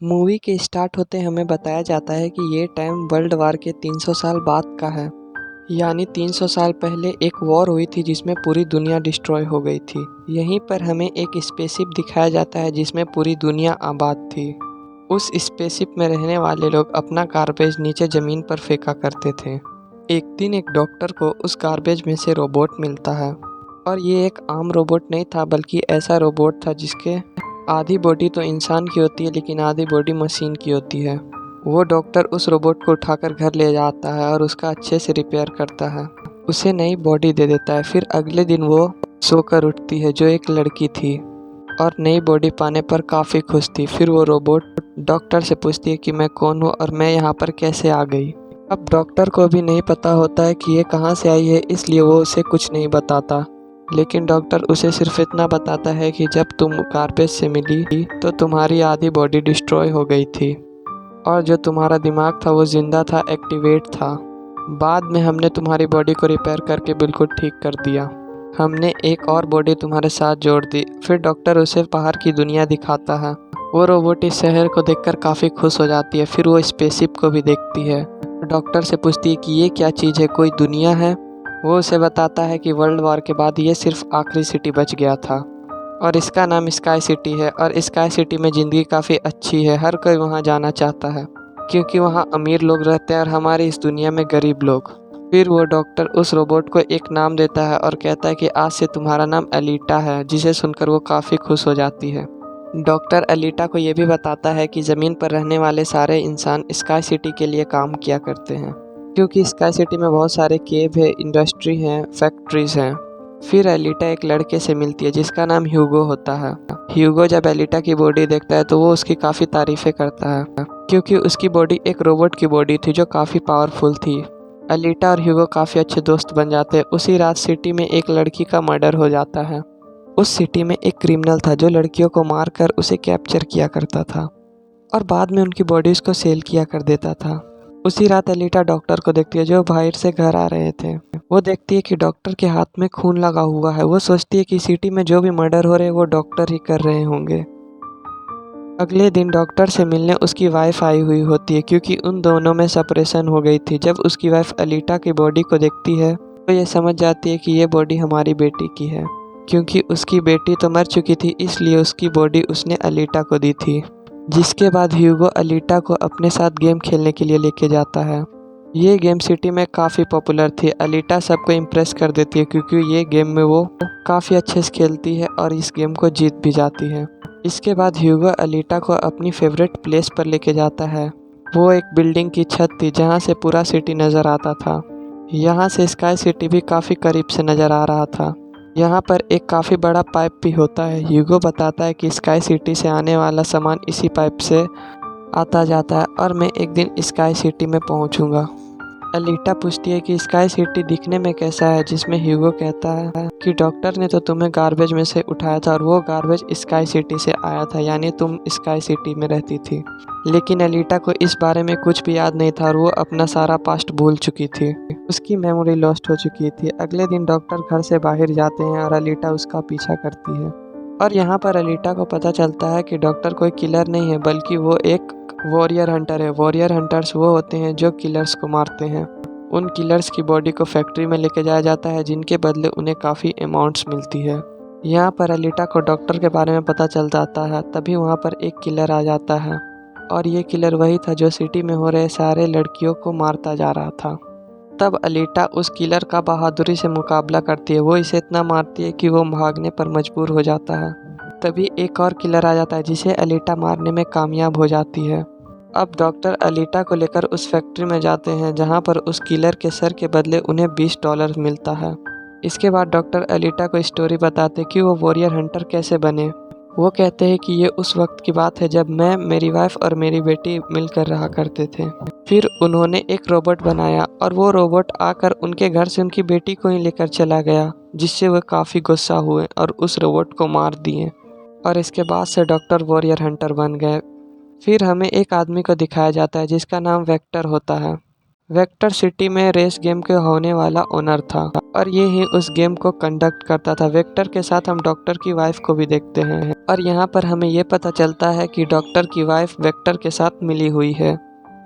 Movie के start होते हमें बताया जाता है कि ये टाइम वर्ल्ड वार के 300 साल बाद का है। यानी 300 साल पहले एक वॉर हुई थी जिसमें पूरी दुनिया डिस्ट्रॉय हो गई थी। यहीं पर हमें एक स्पेसशिप दिखाया जाता है जिसमें पूरी दुनिया आबाद थी। उस स्पेसशिप में रहने वाले लोग अपना गार्बेज नीचे ज़मीन पर फेंका करते थे। एक दिन एक डॉक्टर को उस गार्बेज में से रोबोट मिलता है और ये एक आम रोबोट नहीं था बल्कि ऐसा रोबोट था जिसके आधी बॉडी तो इंसान की होती है लेकिन आधी बॉडी मशीन की होती है। वो डॉक्टर उस रोबोट को उठाकर घर ले जाता है और उसका अच्छे से रिपेयर करता है, उसे नई बॉडी दे देता है। फिर अगले दिन वो सोकर उठती है जो एक लड़की थी और नई बॉडी पाने पर काफ़ी खुश थी। फिर वो रोबोट डॉक्टर से पूछती है कि मैं कौन हूँ और मैं यहाँ पर कैसे आ गई। अब डॉक्टर को भी नहीं पता होता है कि ये कहाँ से आई है, इसलिए वो उसे कुछ नहीं बताता। लेकिन डॉक्टर उसे सिर्फ इतना बताता है कि जब तुम गार्बेज से मिली तो तुम्हारी आधी बॉडी डिस्ट्रॉय हो गई थी और जो तुम्हारा दिमाग था वो जिंदा था, एक्टिवेट था। बाद में हमने तुम्हारी बॉडी को रिपेयर करके बिल्कुल ठीक कर दिया। हमने एक और बॉडी तुम्हारे साथ जोड़ दी। फिर डॉक्टर उसे बाहर की दुनिया दिखाता है। वो रोबोट इस शहर को देखकर काफ़ी खुश हो जाती है। फिर वो स्पेसशिप को भी देखती है। डॉक्टर से पूछती है कि ये क्या चीज़ है, कोई दुनिया है। वो उसे बताता है कि वर्ल्ड वॉर के बाद ये सिर्फ आखिरी सिटी बच गया था और इसका नाम स्काई सिटी है। और स्काई सिटी में ज़िंदगी काफ़ी अच्छी है, हर कोई वहाँ जाना चाहता है क्योंकि वहाँ अमीर लोग रहते हैं और हमारी इस दुनिया में गरीब लोग। फिर वो डॉक्टर उस रोबोट को एक नाम देता है और कहता है कि आज से तुम्हारा नाम एलिटा है, जिसे सुनकर वो काफ़ी खुश हो जाती है। डॉक्टर एलिटा को ये भी बताता है कि ज़मीन पर रहने वाले सारे इंसान स्काई सिटी के लिए काम किया करते हैं क्योंकि स्काई सिटी में बहुत सारे केव है, इंडस्ट्री हैं, फैक्ट्रीज हैं। फिर एलिटा एक लड़के से मिलती है जिसका नाम ह्यूगो होता है। ह्यूगो जब एलिटा की बॉडी देखता है तो वो उसकी काफ़ी तारीफ़ें करता है क्योंकि उसकी बॉडी एक रोबोट की बॉडी थी जो काफ़ी पावरफुल थी। एलिटा और ह्यूगो काफ़ी अच्छे दोस्त बन जाते हैं। उसी रात सिटी में एक लड़की का मर्डर हो जाता है। उस सिटी में एक क्रिमिनल था जो लड़कियों को मारकर उसे कैप्चर किया करता था और बाद में उनकी बॉडीज़ को सेल किया कर देता था। उसी रात एलिटा डॉक्टर को देखती है जो बाहर से घर आ रहे थे। वो देखती है कि डॉक्टर के हाथ में खून लगा हुआ है। वो सोचती है कि सिटी में जो भी मर्डर हो रहे हैं वो डॉक्टर ही कर रहे होंगे। अगले दिन डॉक्टर से मिलने उसकी वाइफ आई हुई होती है क्योंकि उन दोनों में सेपरेशन हो गई थी। जब उसकी वाइफ एलिटा की बॉडी को देखती है तो ये समझ जाती है कि ये बॉडी हमारी बेटी की है क्योंकि उसकी बेटी तो मर चुकी थी, इसलिए उसकी बॉडी उसने एलिटा को दी थी। जिसके बाद ह्यूगो एलिटा को अपने साथ गेम खेलने के लिए लेके जाता है। ये गेम सिटी में काफ़ी पॉपुलर थी। एलिटा सबको इम्प्रेस कर देती है क्योंकि ये गेम में वो काफ़ी अच्छे से खेलती है और इस गेम को जीत भी जाती है। इसके बाद ह्यूगो एलिटा को अपनी फेवरेट प्लेस पर लेके जाता है। वो एक बिल्डिंग की छत थी जहाँ से पूरा सिटी नज़र आता था। यहाँ से स्काई सिटी भी काफ़ी करीब से नज़र आ रहा था। यहाँ पर एक काफ़ी बड़ा पाइप भी होता है। ह्यूगो बताता है कि स्काई सिटी से आने वाला सामान इसी पाइप से आता जाता है और मैं एक दिन स्काई सिटी में पहुँचूँगा। एलिटा पूछती है कि स्काई सिटी दिखने में कैसा है, जिसमें ह्यूगो कहता है कि डॉक्टर ने तो तुम्हें गार्बेज में से उठाया था और वो गार्बेज स्काई सिटी से आया था, यानी तुम स्काई सिटी में रहती थी। लेकिन एलिटा को इस बारे में कुछ भी याद नहीं था और वो अपना सारा पास्ट भूल चुकी थी। उसकी मेमोरी लॉस्ट हो चुकी थी। अगले दिन डॉक्टर घर से बाहर जाते हैं और एलिटा उसका पीछा करती है और यहाँ पर एलिटा को पता चलता है कि डॉक्टर कोई किलर नहीं है बल्कि वो एक वॉरियर हंटर है। वॉरियर हंटर्स वो होते हैं जो किलर्स को मारते हैं। उन किलर्स की बॉडी को फैक्ट्री में लेके जाया जाता है जिनके बदले उन्हें काफ़ी अमाउंट्स मिलती है। यहाँ पर एलिटा को डॉक्टर के बारे में पता चल जाता है। तभी वहाँ पर एक किलर आ जाता है और ये किलर वही था जो सिटी में हो रहे सारे लड़कियों को मारता जा रहा था। तब एलिटा उस किलर का बहादुरी से मुकाबला करती है। वो इसे इतना मारती है कि वो भागने पर मजबूर हो जाता है। तभी एक और किलर आ जाता है जिसे एलिटा मारने में कामयाब हो जाती है। अब डॉक्टर एलिटा को लेकर उस फैक्ट्री में जाते हैं जहां पर उस किलर के सर के बदले उन्हें $20 मिलता है। इसके बाद डॉक्टर एलिटा को स्टोरी बताते कि वो वॉरियर हंटर कैसे बने। वो कहते हैं कि ये उस वक्त की बात है जब मैं, मेरी वाइफ और मेरी बेटी मिलकर रहा करते थे। फिर उन्होंने एक रोबोट बनाया और वो रोबोट आकर उनके घर से उनकी बेटी को ही लेकर चला गया, जिससे वह काफ़ी गुस्सा हुए और उस रोबोट को मार दिए और इसके बाद से डॉक्टर वॉरियर हंटर बन गए। फिर हमें एक आदमी को दिखाया जाता है जिसका नाम वेक्टर होता है। वेक्टर सिटी में रेस गेम के होने वाला ओनर था। और ये ही उस गेम को कंडक्ट करता था। वेक्टर के साथ हम डॉक्टर की वाइफ को भी देखते हैं और यहाँ पर हमें ये पता चलता है कि डॉक्टर की वाइफ वेक्टर के साथ मिली हुई है,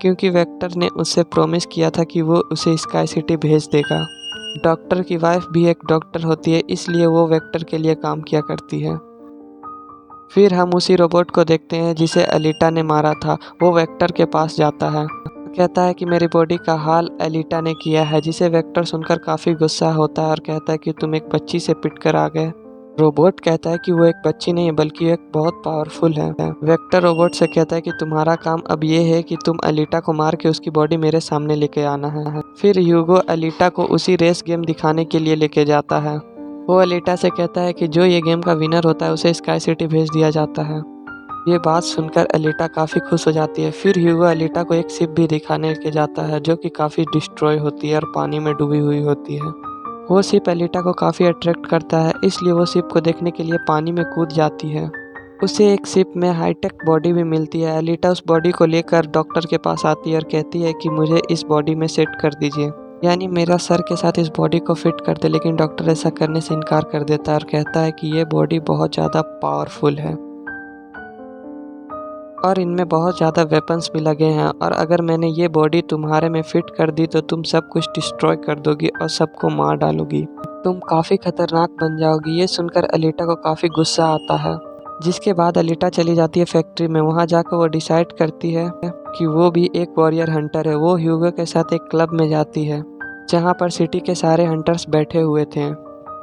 क्योंकि वेक्टर ने उससे प्रॉमिस किया था कि वो उसे स्काई सिटी भेज देगा। डॉक्टर की वाइफ भी एक डॉक्टर होती है, इसलिए वो वेक्टर के लिए काम किया करती है। फिर हम उसी रोबोट को देखते हैं जिसे एलिटा ने मारा था। वो वेक्टर के पास जाता है, कहता है कि मेरी बॉडी का हाल एलिटा ने किया है, जिसे वेक्टर सुनकर काफ़ी गुस्सा होता है और कहता है कि तुम एक बच्ची से पिट कर आ गए। रोबोट कहता है कि वो एक बच्ची नहीं है बल्कि एक बहुत पावरफुल है। वेक्टर रोबोट से कहता है कि तुम्हारा काम अब ये है कि तुम एलिटा को मार के उसकी बॉडी मेरे सामने लेके आना है। फिर ह्यूगो एलिटा को उसी रेस गेम दिखाने के लिए लेके जाता है। वो एलिटा से कहता है कि जो ये गेम का विनर होता है उसे स्काई सिटी भेज दिया जाता है। ये बात सुनकर एलिटा काफ़ी खुश हो जाती है। फिर ह्यूगो एलिटा को एक शिप भी दिखाने के जाता है जो कि काफ़ी डिस्ट्रॉय होती है और पानी में डूबी हुई होती है। वो शिप एलिटा को काफ़ी अट्रैक्ट करता है, इसलिए वो शिप को देखने के लिए पानी में कूद जाती है। उसे एक शिप में हाईटेक बॉडी भी मिलती है। एलिटा उस बॉडी को लेकर डॉक्टर के पास आती है और कहती है कि मुझे इस बॉडी में सेट कर दीजिए, यानी मेरा सर के साथ इस बॉडी को फिट कर दे। लेकिन डॉक्टर ऐसा करने से इनकार कर देता है और कहता है कि ये बॉडी बहुत ज़्यादा पावरफुल है और इनमें बहुत ज़्यादा वेपन्स भी लगे हैं, और अगर मैंने ये बॉडी तुम्हारे में फिट कर दी तो तुम सब कुछ डिस्ट्रॉय कर दोगी और सबको मार डालोगी। तुम काफ़ी खतरनाक बन जाओगी। ये सुनकर एलिटा को काफ़ी गुस्सा आता है, जिसके बाद एलिटा चली जाती है फैक्ट्री में। वहाँ जाकर वो डिसाइड करती है कि वो भी एक वॉरियर हंटर है। वो ह्यूगो के साथ एक क्लब में जाती है जहाँ पर सिटी के सारे हंटर्स बैठे हुए थे।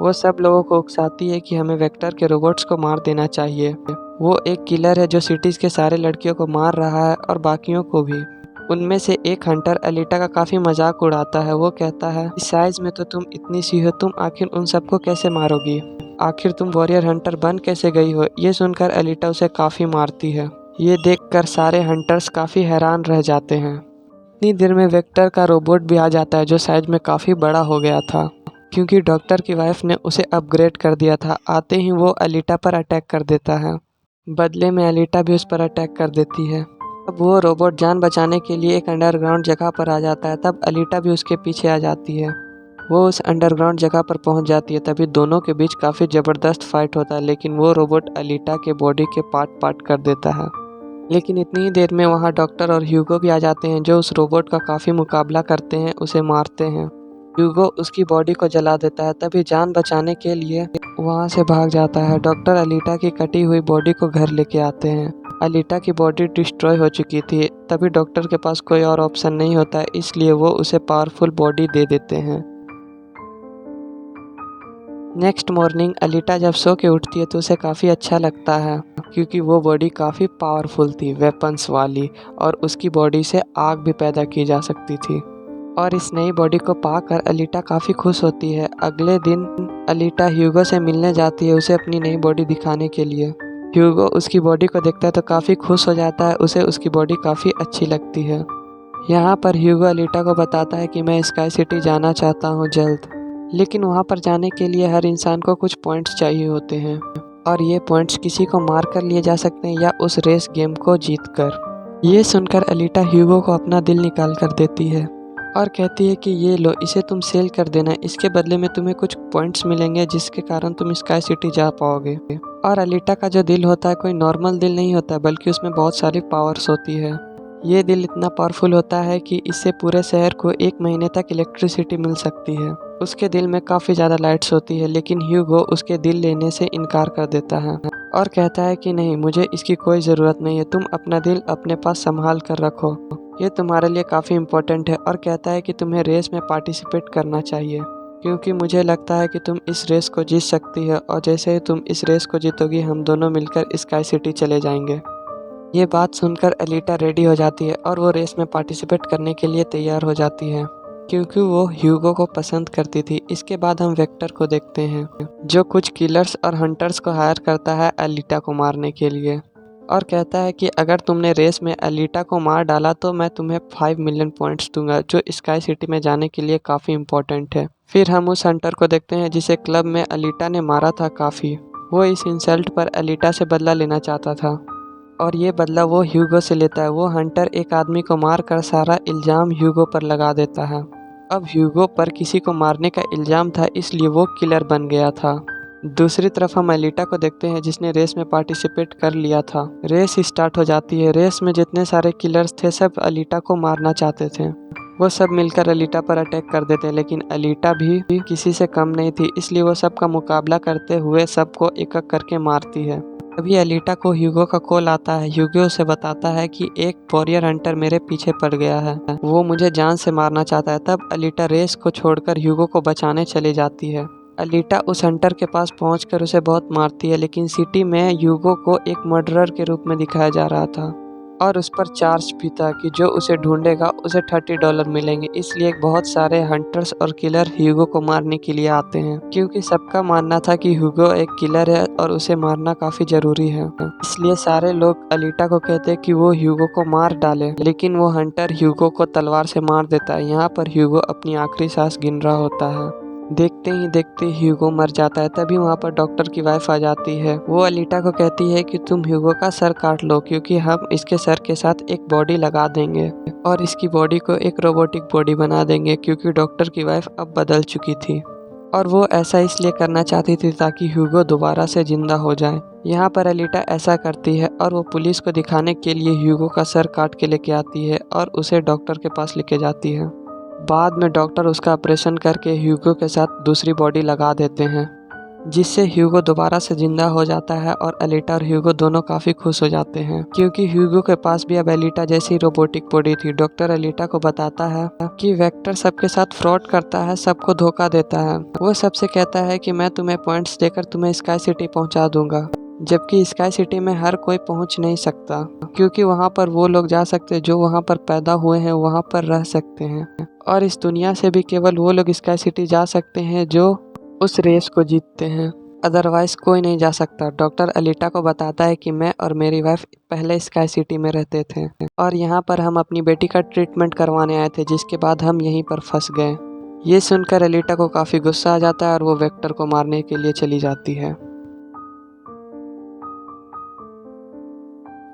वो सब लोगों को उकसाती है कि हमें वेक्टर के रोबोट्स को मार देना चाहिए। वो एक किलर है जो सिटीज़ के सारे लड़कियों को मार रहा है और बाकियों को भी। उनमें से एक हंटर एलिटा का काफ़ी मजाक उड़ाता है। वो कहता है इस साइज़ में तो तुम इतनी सी हो, तुम आखिर उन सबको कैसे मारोगी? आखिर तुम वॉरियर हंटर बन कैसे गई हो? ये सुनकर एलिटा उसे काफ़ी मारती है। ये देखकर सारे हंटर्स काफ़ी हैरान रह जाते हैं। इतनी देर में वेक्टर का रोबोट भी आ जाता है जो साइज में काफ़ी बड़ा हो गया था, क्योंकि डॉक्टर की वाइफ ने उसे अपग्रेड कर दिया था। आते ही वो एलिटा पर अटैक कर देता है। बदले में एलिटा भी उस पर अटैक कर देती है। अब वो रोबोट जान बचाने के लिए एक अंडरग्राउंड जगह पर आ जाता है। तब एलिटा भी उसके पीछे आ जाती है। वो उस अंडरग्राउंड जगह पर पहुंच जाती है। तभी दोनों के बीच काफ़ी ज़बरदस्त फाइट होता है, लेकिन वो रोबोट एलिटा के बॉडी के पार्ट पार्ट कर देता है। लेकिन इतनी ही देर में वहाँ डॉक्टर और ह्यूगो भी आ जाते हैं जो उस रोबोट का काफ़ी मुकाबला करते हैं, उसे मारते हैं। ह्यूगो उसकी बॉडी को जला देता है, तभी जान बचाने के लिए वहाँ से भाग जाता है। डॉक्टर अलीटा की कटी हुई बॉडी को घर लेके आते हैं। अलीटा की बॉडी डिस्ट्रॉय हो चुकी थी, तभी डॉक्टर के पास कोई और ऑप्शन नहीं होता है, इसलिए वो उसे पावरफुल बॉडी दे देते हैं। नेक्स्ट मॉर्निंग अलीटा जब सो के उठती है तो उसे काफ़ी अच्छा लगता है, क्योंकि वो बॉडी काफ़ी पावरफुल थी, वेपन्स वाली, और उसकी बॉडी से आग भी पैदा की जा सकती थी। और इस नई बॉडी को पाकर अलीटा काफ़ी खुश होती है। अगले दिन अलीटा ह्यूगो से मिलने जाती है, उसे अपनी नई बॉडी दिखाने के लिए। ह्यूगो उसकी बॉडी को देखता है तो काफ़ी खुश हो जाता है, उसे उसकी बॉडी काफ़ी अच्छी लगती है। यहाँ पर ह्यूगो अलीटा को बताता है कि मैं स्काई सिटी जाना चाहता हूँ जल्द, लेकिन वहाँ पर जाने के लिए हर इंसान को कुछ पॉइंट्स चाहिए होते हैं, और ये पॉइंट्स किसी को मार कर लिए जा सकते हैं या उस रेस गेम को जीत कर। ये सुनकर अलीटा ह्यूगो को अपना दिल निकाल कर देती है और कहती है कि ये लो, इसे तुम सेल कर देना, इसके बदले में तुम्हें कुछ पॉइंट्स मिलेंगे जिसके कारण तुम स्काई सिटी जा पाओगे। और अलीटा का जो दिल होता है कोई नॉर्मल दिल नहीं होता, बल्कि उसमें बहुत सारी पावर्स होती है। ये दिल इतना पावरफुल होता है कि इससे पूरे शहर को 1 महीने तक इलेक्ट्रिसिटी मिल सकती है। उसके दिल में काफ़ी ज़्यादा लाइट्स होती है, लेकिन ह्यूगो उसके दिल लेने से इनकार कर देता है और कहता है कि नहीं, मुझे इसकी कोई ज़रूरत नहीं है, तुम अपना दिल अपने पास संभाल कर रखो, ये तुम्हारे लिए काफ़ी इम्पोर्टेंट है। और कहता है कि तुम्हें रेस में पार्टिसिपेट करना चाहिए, क्योंकि मुझे लगता है कि तुम इस रेस को जीत सकती है, और जैसे ही तुम इस रेस को जीतोगी हम दोनों मिलकर स्काई सिटी चले जाएंगे। ये बात सुनकर अलीटा रेडी हो जाती है और वो रेस में पार्टिसिपेट करने के लिए तैयार हो जाती है, क्योंकि वो ह्यूगो को पसंद करती थी। इसके बाद हम वेक्टर को देखते हैं, जो कुछ किलर्स और हंटर्स को हायर करता है अलीटा को मारने के लिए, और कहता है कि अगर तुमने रेस में अलीटा को मार डाला तो मैं तुम्हें 5 मिलियन पॉइंट्स दूंगा, जो स्काई सिटी में जाने के लिए काफ़ी इम्पोर्टेंट है। फिर हम उस हंटर को देखते हैं जिसे क्लब में अलीटा ने मारा था काफ़ी। वो इस इंसल्ट पर अलीटा से बदला लेना चाहता था, और ये बदला वो ह्यूगो से लेता है। वो हंटर एक आदमी को मार कर सारा इल्ज़ाम ह्यूगो पर लगा देता है। अब ह्यूगो पर किसी को मारने का इल्ज़ाम था, इसलिए वो किलर बन गया था। दूसरी तरफ हम एलिटा को देखते हैं जिसने रेस में पार्टिसिपेट कर लिया था। रेस स्टार्ट हो जाती है। रेस में जितने सारे किलर्स थे सब एलिटा को मारना चाहते थे। वो सब मिलकर एलिटा पर अटैक कर देते हैं, लेकिन एलिटा भी किसी से कम नहीं थी, इसलिए वो सबका मुकाबला करते हुए सबको एक-एक करके मारती है। तभी एलिटा को ह्यूगो का कॉल आता है। ह्यूगो उसे बताता है कि एक वॉरियर हंटर मेरे पीछे पड़ गया है, वो मुझे जान से मारना चाहता है। तब एलिटा रेस को छोड़कर ह्यूगो को बचाने चली जाती है। एलिटा उस हंटर के पास पहुंचकर उसे बहुत मारती है, लेकिन सिटी में ह्यूगो को एक मर्डरर के रूप में दिखाया जा रहा था और उस पर चार्ज भी था कि जो उसे ढूंढेगा उसे $30 मिलेंगे। इसलिए बहुत सारे हंटर्स और किलर ह्यूगो को मारने के लिए आते हैं, क्योंकि सबका मानना था कि ह्यूगो एक किलर है और उसे मारना काफी जरूरी है। इसलिए सारे लोग एलिटा को कहते हैं कि वो ह्यूगो को मार डाले, लेकिन वो हंटर ह्यूगो को तलवार से मार देता है। यहाँ पर ह्यूगो अपनी आखिरी सांस गिन रहा होता है। देखते ही देखते ह्यूगो मर जाता है। तभी वहाँ पर डॉक्टर की वाइफ आ जाती है। वो एलिटा को कहती है कि तुम ह्यूगो का सर काट लो, क्योंकि हम इसके सर के साथ एक बॉडी लगा देंगे और इसकी बॉडी को एक रोबोटिक बॉडी बना देंगे, क्योंकि डॉक्टर की वाइफ अब बदल चुकी थी और वो ऐसा इसलिए करना चाहती थी ताकि ह्यूगो दोबारा से जिंदा हो जाए। यहाँ पर एलिटा ऐसा करती है और वो पुलिस को दिखाने के लिए ह्यूगो का सर काट के लेके आती है और उसे डॉक्टर के पास लेके जाती है। बाद में डॉक्टर उसका ऑपरेशन करके ह्यूगो के साथ दूसरी बॉडी लगा देते हैं, जिससे ह्यूगो दोबारा से जिंदा हो जाता है और एलिटा और ह्यूगो दोनों काफ़ी खुश हो जाते हैं, क्योंकि ह्यूगो के पास भी अब एलिटा जैसी रोबोटिक बॉडी थी। डॉक्टर एलिटा को बताता है कि वेक्टर सबके साथ फ्रॉड करता है, सबको धोखा देता है। वो सबसे कहता है कि मैं तुम्हें पॉइंट्स देकर तुम्हें स्काई सिटी पहुंचा दूंगा, जबकि स्काई सिटी में हर कोई पहुंच नहीं सकता, क्योंकि वहां पर वो लोग जा सकते हैं जो वहां पर पैदा हुए हैं, वहां पर रह सकते हैं, और इस दुनिया से भी केवल वो लोग स्काई सिटी जा सकते हैं जो उस रेस को जीतते हैं, अदरवाइज कोई नहीं जा सकता। डॉक्टर एलिटा को बताता है कि मैं और मेरी वाइफ पहले स्काई सिटी में रहते थे और यहाँ पर हम अपनी बेटी का ट्रीटमेंट करवाने आए थे, जिसके बाद हम यहीं पर फंस गए। ये सुनकर एलिटा को काफ़ी गुस्सा आ जाता है और वो वेक्टर को मारने के लिए चली जाती है।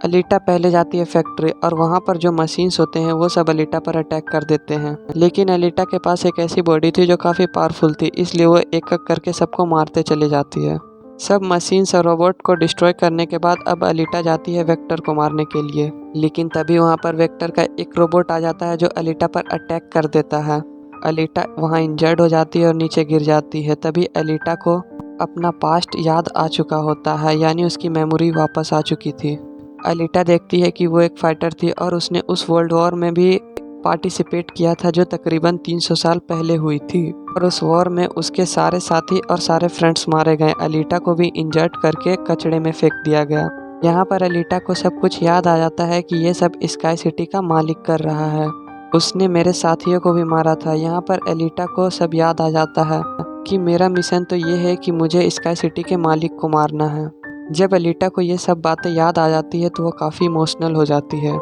एलिटा पहले जाती है फैक्ट्री और वहाँ पर जो मशीन्स होते हैं वो सब एलिटा पर अटैक कर देते हैं, लेकिन एलिटा के पास एक ऐसी बॉडी थी जो काफ़ी पावरफुल थी, इसलिए वो एक एक करके सबको मारते चली जाती है। सब मशीन्स और रोबोट को डिस्ट्रॉय करने के बाद अब एलिटा जाती है वेक्टर को मारने के लिए, लेकिन तभी वहाँ पर वेक्टर का एक रोबोट आ जाता है जो एलिटा पर अटैक कर देता है। एलिटा वहाँ इंजर्ड हो जाती है और नीचे गिर जाती है। तभी एलिटा को अपना पास्ट याद आ चुका होता है, यानी उसकी मेमोरी वापस आ चुकी थी। एलिटा देखती है कि वो एक फाइटर थी और उसने उस वर्ल्ड वॉर में भी पार्टिसिपेट किया था जो तकरीबन 300 साल पहले हुई थी, और उस वॉर में उसके सारे साथी और सारे फ्रेंड्स मारे गए। एलिटा को भी इंजर्ड करके कचड़े में फेंक दिया गया। यहाँ पर एलिटा को सब कुछ याद आ जाता है कि ये सब स्काई सिटी का मालिक कर रहा है, उसने मेरे साथियों को भी मारा था। यहाँ पर एलिटा को सब याद आ जाता है कि मेरा मिशन तो ये है कि मुझे स्काई सिटी के मालिक को मारना है। जब एलिटा को ये सब बातें याद आ जाती है तो वो काफ़ी इमोशनल हो जाती है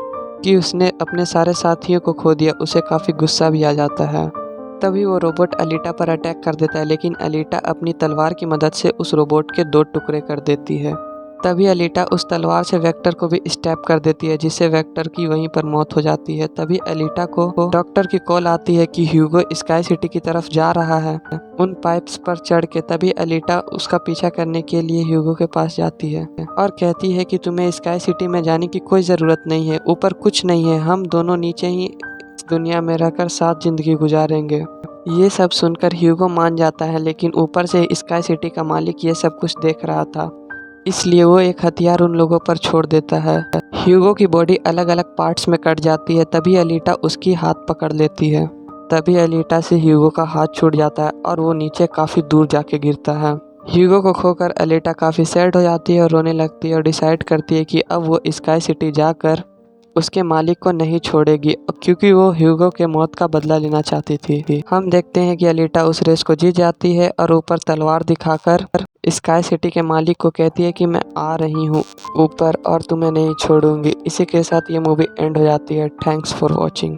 कि उसने अपने सारे साथियों को खो दिया। उसे काफ़ी गुस्सा भी आ जाता है। तभी वो रोबोट एलिटा पर अटैक कर देता है, लेकिन एलिटा अपनी तलवार की मदद से उस रोबोट के 2 टुकड़े कर देती है। तभी एलिटा उस तलवार से वेक्टर को भी स्टैब कर देती है, जिससे वेक्टर की वहीं पर मौत हो जाती है। तभी एलिटा को डॉक्टर की कॉल आती है कि ह्यूगो स्काई सिटी की तरफ जा रहा है उन पाइप्स पर चढ़ के। तभी एलिटा उसका पीछा करने के लिए ह्यूगो के पास जाती है और कहती है कि तुम्हें स्काई सिटी में जाने की कोई ज़रूरत नहीं है, ऊपर कुछ नहीं है, हम दोनों नीचे ही इस दुनिया में रहकर साथ जिंदगी गुजारेंगे। ये सब सुनकर ह्यूगो मान जाता है, लेकिन ऊपर से स्काई सिटी का मालिक ये सब कुछ देख रहा था, इसलिए वो एक हथियार उन लोगों पर छोड़ देता है। ह्यूगो की बॉडी अलग अलग पार्ट्स में कट जाती है। तभी एलिटा उसकी हाथ पकड़ लेती है। तभी एलिटा से ह्यूगो का हाथ छूट जाता है और वो नीचे काफ़ी दूर जाके गिरता है। ह्यूगो को खोकर एलिटा काफ़ी सैड हो जाती है और रोने लगती है और डिसाइड करती है कि अब वो स्काई सिटी जाकर उसके मालिक को नहीं छोड़ेगी, क्योंकि वो ह्यूगो के मौत का बदला लेना चाहती थी। हम देखते हैं कि एलिटा उस रेस को जीत जाती है और ऊपर तलवार दिखाकर स्काई सिटी के मालिक को कहती है कि मैं आ रही हूँ ऊपर और तुम्हें नहीं छोड़ूंगी। इसी के साथ ये मूवी एंड हो जाती है। Thanks for watching.